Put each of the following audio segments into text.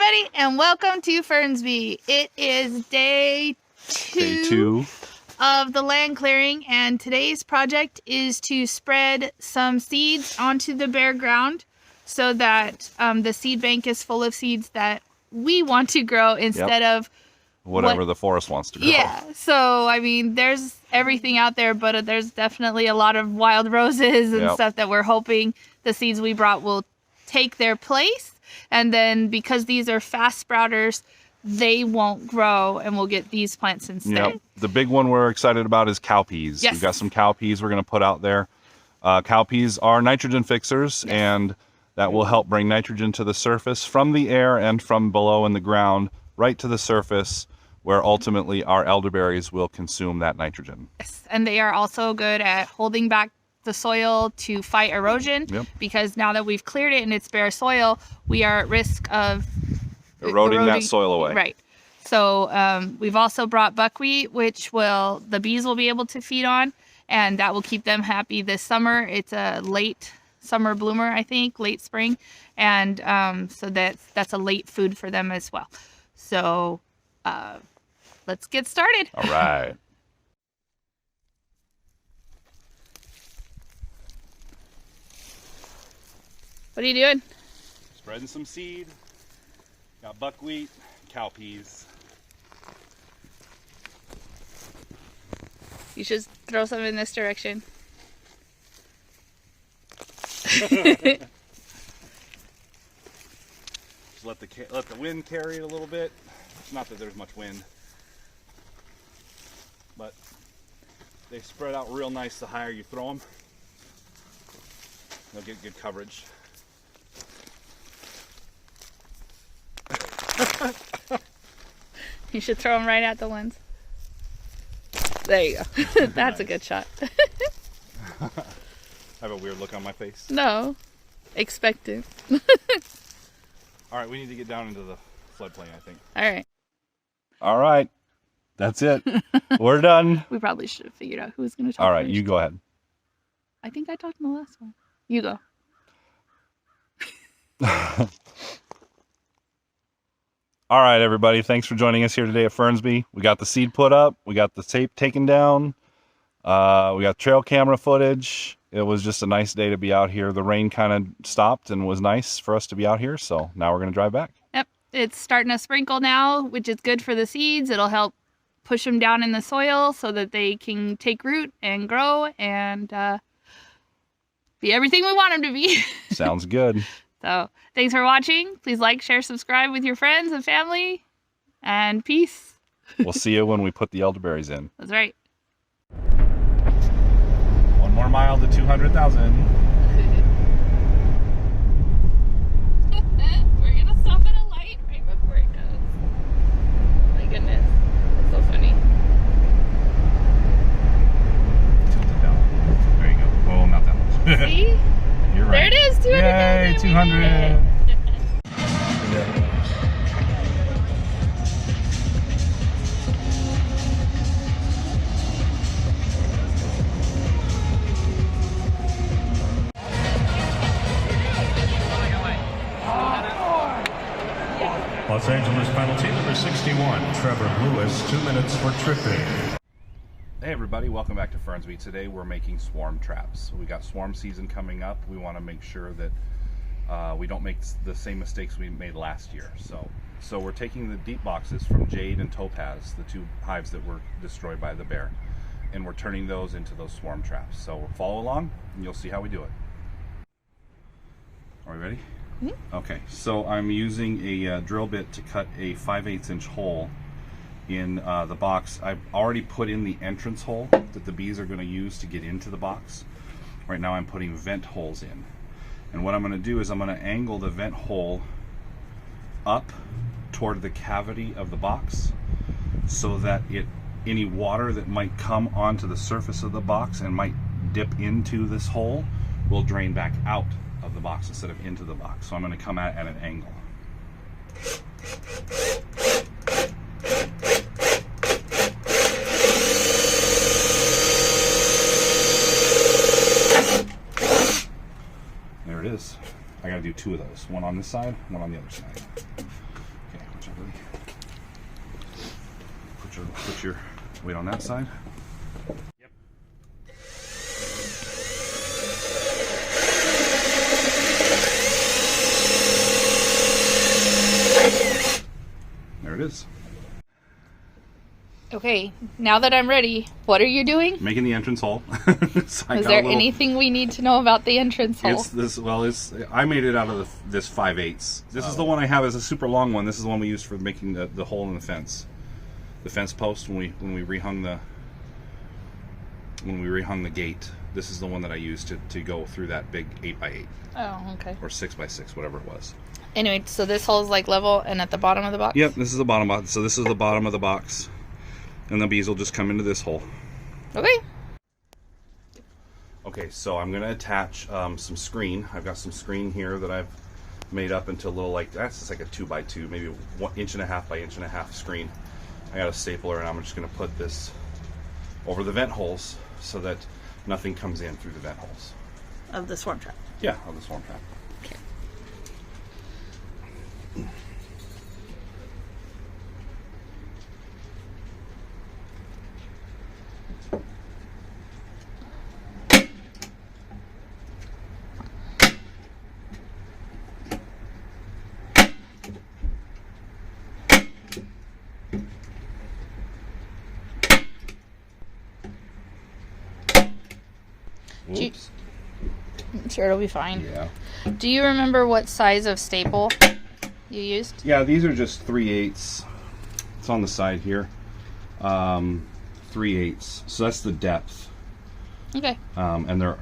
everybody, and welcome to Fernsby. It is day two of the land clearing, and today's project is to spread some seeds onto the bare ground so that the seed bank is full of seeds that we want to grow instead of whatever the forest wants to grow. Yeah, so I mean, there's everything out there, but there's definitely a lot of wild roses and stuff that we're hoping the seeds we brought will take their place. And then because these are fast sprouters, they won't grow, and we'll get these plants instead. Yep. The big one we're excited about is cowpeas. Yes. We've got some cowpeas we're going to put out there. Cowpeas are nitrogen fixers, and that will help bring nitrogen to the surface from the air and from below in the ground right to the surface, where ultimately our elderberries will consume that nitrogen. Yes, and they are also good at holding back the soil to fight erosion, because now that we've cleared it and it's bare soil, we are at risk of eroding that soil away. Right. So we've also brought buckwheat, which the bees will be able to feed on, and that will keep them happy this summer. It's a late summer bloomer, I think, late spring, and so that's a late food for them as well. So let's get started. All right. What are you doing? Spreading some seed. Got buckwheat, cowpeas. You should throw some in this direction. Just let the wind carry it a little bit. Not that there's much wind, but they spread out real nice the higher you throw them. They'll get good coverage. You should throw them right at the lens. There you go. That's a good shot. I have a weird look on my face. No. Expectant. All right, we need to get down into the floodplain, I think. All right. All right. That's it. We're done. We probably should have figured out who was going to talk All right, first. you go ahead. I think I talked in the last one. You go. All right, everybody. Thanks for joining us here today at Fernsby. We got the seed put up. We got the tape taken down. We got trail camera footage. It was just a nice day to be out here. The rain kind of stopped and was nice for us to be out here. So now we're going to drive back. Yep. It's starting to sprinkle now, which is good for the seeds. It'll help push them down in the soil so that they can take root and grow and be everything we want them to be. Sounds good. So thanks for watching. Please like, share, subscribe with your friends and family, and peace. We'll see you when we put the elderberries in. That's right. 1 more mile to 200,000. We're gonna stop at a light right before it goes. My goodness, that's so funny. Tilt it down. There you go. Oh, not that much. See? You're right. There it is, 200,000. Yay, 200. Los Angeles penalty number 61, Trevor Lewis, 2 minutes for tripping. Hey everybody, welcome back to Fernsby. Today we're making swarm traps. We got swarm season coming up. We want to make sure that we don't make the same mistakes we made last year. So we're taking the deep boxes from Jade and Topaz, the 2 hives that were destroyed by the bear, and we're turning those into those swarm traps. So follow along and you'll see how we do it. Are we ready? Mm-hmm. Okay, so I'm using a drill bit to cut a 5/8 inch hole in the box. I've already put in the entrance hole that the bees are going to use to get into the box. Right now I'm putting vent holes in. And what I'm going to do is I'm going to angle the vent hole up toward the cavity of the box so that any water that might come onto the surface of the box and might dip into this hole will drain back out of the box instead of into the box. So I'm going to come at an angle. There it is. I gotta do 2 of those. One on this side, one on the other side. Put your weight on that side. Yep. There it is. Okay, now that I'm ready, what are you doing? Making the entrance hole. So Is there anything we need to know about the entrance hole? It's this. Well, I made it out of this 5/8. This is the one I have as a super long one. This is the one we used for making the hole in the fence post when we rehung the gate. This is the one that I used to go through that big 8x8. Oh, okay. Or 6x6, whatever it was. Anyway, so this hole is like level and at the bottom of the box? Yep, this is the bottom box. So this is the bottom of the box. And the bees will just come into this hole. Okay. Okay, so I'm going to attach some screen. I've got some screen here that I've made up into a little, like, that's just like a 2x2, maybe 1.5 inch by 1.5 inch screen. I got a stapler, and I'm just going to put this over the vent holes so that nothing comes in through the vent holes. Of the swarm trap? Yeah, of the swarm trap. Okay. Oops. I'm sure it'll be fine. Yeah. Do you remember what size of staple you used? Yeah, these are just 3/8. It's on the side here. 3/8. So that's the depth. Okay. And they're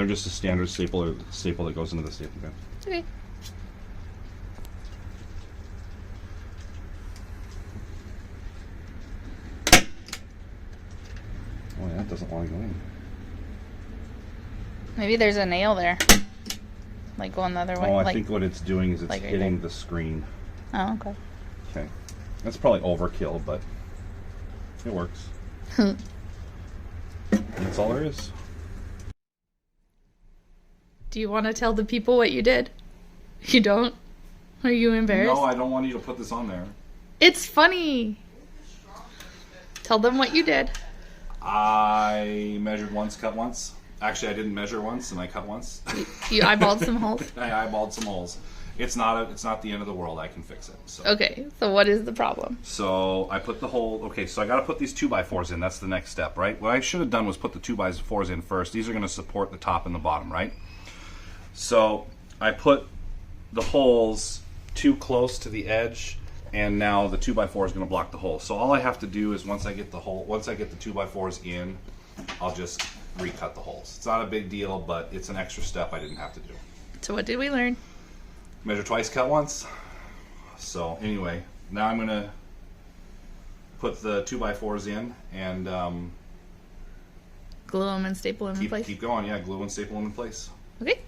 just a standard staple that goes into the staple gun. Okay. Oh, yeah, that doesn't want to go in. Maybe there's a nail there. Like going the other way. Oh, I like, think what it's doing is it's like right hitting there. the screen. Oh, okay. Okay. That's probably overkill, but it works. That's all there is. Do you want to tell the people what you did? You don't? Are you embarrassed? No, I don't want you to put this on there. It's funny. Tell them what you did. I measured once, cut once. Actually, I didn't measure once, and I cut once. You eyeballed some holes. I eyeballed some holes. It's not the end of the world. I can fix it. So. Okay, so what is the problem? So I put the hole. Okay, so I got to put these 2x4s in. That's the next step, right? What I should have done was put the 2x4s in first. These are going to support the top and the bottom, right? So I put the holes too close to the edge, and now the 2x4 is going to block the hole. So all I have to do is once I get the 2x4s in, I'll just recut the holes. It's not a big deal, but it's an extra step I didn't have to do. So what did we learn? Measure twice, cut once. So anyway, now I'm going to put the 2x4s in and Glue them and staple them in place? keep going. Yeah, glue and staple them in place. Okay.